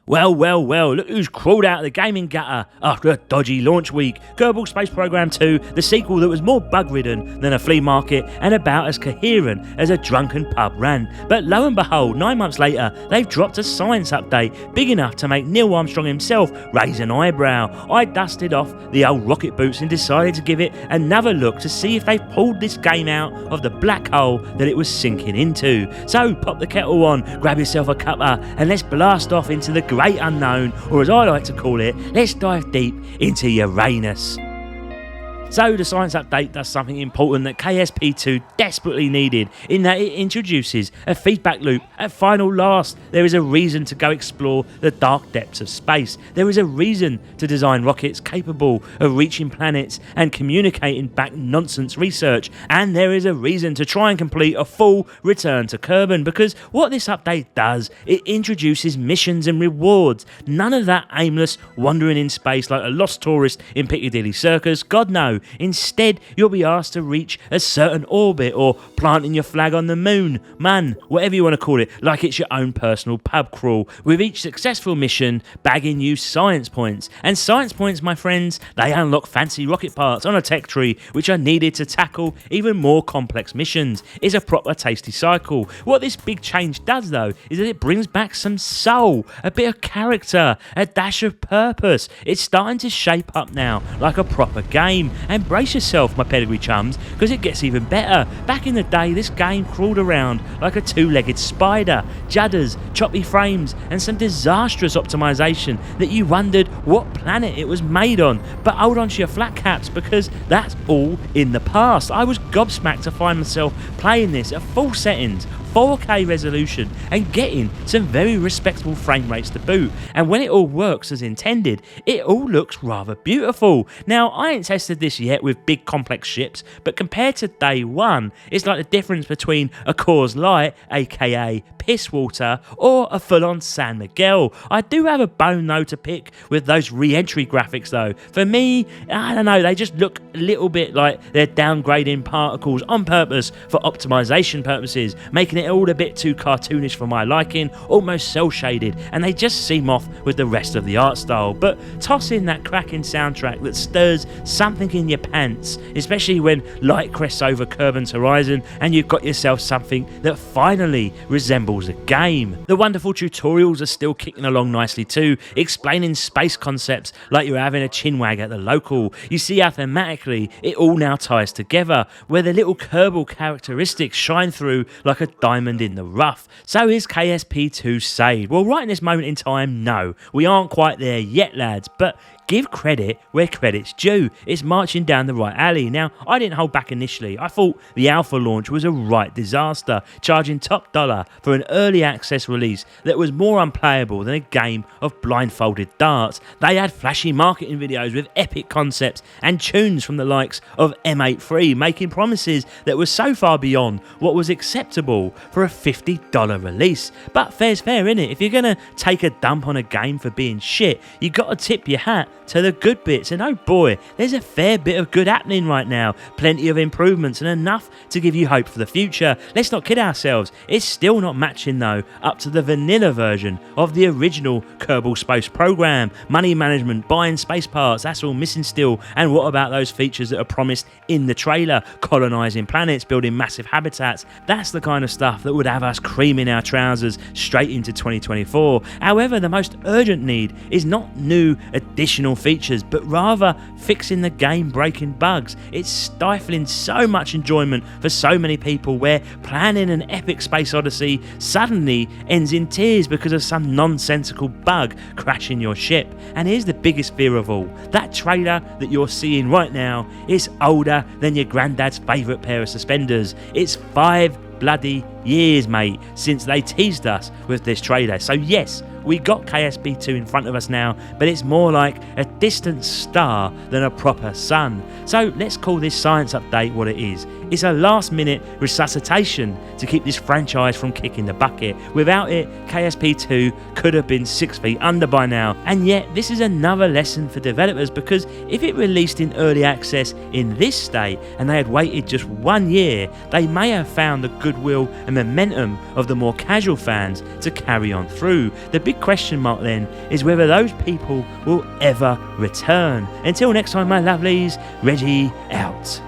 Well, look who's crawled out of the gaming gutter after a dodgy launch week. Kerbal Space Program 2, the sequel that was more bug-ridden than a flea market and about as coherent as a drunken pub rant. But lo and behold, 9 months later, they've dropped a science update big enough to make Neil Armstrong himself raise an eyebrow. I dusted off the old rocket boots and decided to give it another look to see if they've pulled this game out of the black hole that it was sinking into. So pop the kettle on, grab yourself a cuppa, and let's blast off into the great unknown, or as I like to call it, let's dive deep into Uranus. So the science update does something important that KSP2 desperately needed, in that it introduces a feedback loop. At final last, there is a reason to go explore the dark depths of space. There is a reason to design rockets capable of reaching planets and communicating back nonsense research. And there is a reason to try and complete a full return to Kerbal, because what this update does, it introduces missions and rewards. None of that aimless wandering in space like a lost tourist in Piccadilly Circus. God no. Instead, you'll be asked to reach a certain orbit or planting your flag on the moon, whatever you want to call it, like it's your own personal pub crawl, with each successful mission bagging you science points. And science points, my friends, they unlock fancy rocket parts on a tech tree, which are needed to tackle even more complex missions. It's a proper tasty cycle. What this big change does, though, is that it brings back some soul, a bit of character, a dash of purpose. It's starting to shape up now like a proper game. And brace yourself, my pedigree chums, because it gets even better. Back in the day, this game crawled around like a two-legged spider, judders, choppy frames, and some disastrous optimization that you wondered what planet it was made on. But hold on to your flat caps, because that's all in the past. I was gobsmacked to find myself playing this at full settings, 4K resolution, and getting some very respectable frame rates to boot. And when it all works as intended, it all looks rather beautiful. Now, I ain't tested this yet with big complex ships, but compared to day one, it's like the difference between a Coors Light, aka piss water, or a full-on San Miguel. I do have a bone though to pick with those re-entry graphics though. For me, I don't know, they just look a little bit like they're downgrading particles on purpose for optimization purposes, making it all a bit too cartoonish for my liking, almost cel-shaded, and they just seem off with the rest of the art style. But toss in that cracking soundtrack that stirs something in your pants, especially when light crests over Kerbal's horizon and you've got yourself something that finally resembles a game. The wonderful tutorials are still kicking along nicely too, explaining space concepts like you're having a chinwag at the local. You see how thematically it all now ties together, where the little Kerbal characteristics shine through like a diamond in the rough. So is KSP2 saved? Well, right in this moment in time, no. We aren't quite there yet, lads, but give credit where credit's due. It's marching down the right alley. Now, I didn't hold back initially. I thought the alpha launch was a right disaster, charging top dollar for an early access release that was more unplayable than a game of blindfolded darts. They had flashy marketing videos with epic concepts and tunes from the likes of M83, making promises that were so far beyond what was acceptable for a $50 release. But fair's fair, innit? If you're gonna take a dump on a game for being shit, you gotta tip your hat to the good bits, and oh boy, there's a fair bit of good happening right now. Plenty of improvements and enough to give you hope for the future. Let's not kid ourselves, it's still not matching though up to the vanilla version of the original Kerbal Space Program. Money management, buying space parts, that's all missing still. And what about those features that are promised in the trailer? Colonising planets, building massive habitats. That's the kind of stuff that would have us creaming our trousers straight into 2024. However, the most urgent need is not new additional features, but rather fixing the game-breaking bugs. It's stifling so much enjoyment for so many people, where planning an epic space odyssey suddenly ends in tears because of some nonsensical bug crashing your ship. And here's the biggest fear of all. That trailer that you're seeing right now is older than your granddad's favourite pair of suspenders. It's 5 bloody years, mate, since they teased us with this trailer. So yes, we got KSP2 in front of us now, but it's more like a distant star than a proper sun. So let's call this science update what it is. It's a last-minute resuscitation to keep this franchise from kicking the bucket. Without it, KSP2 could have been 6 feet under by now. And yet, this is another lesson for developers, because if it released in early access in this state and they had waited just 1 year, they may have found the goodwill and momentum of the more casual fans to carry on through. The big question mark then is whether those people will ever return. Until next time, my lovelies, Reggie out.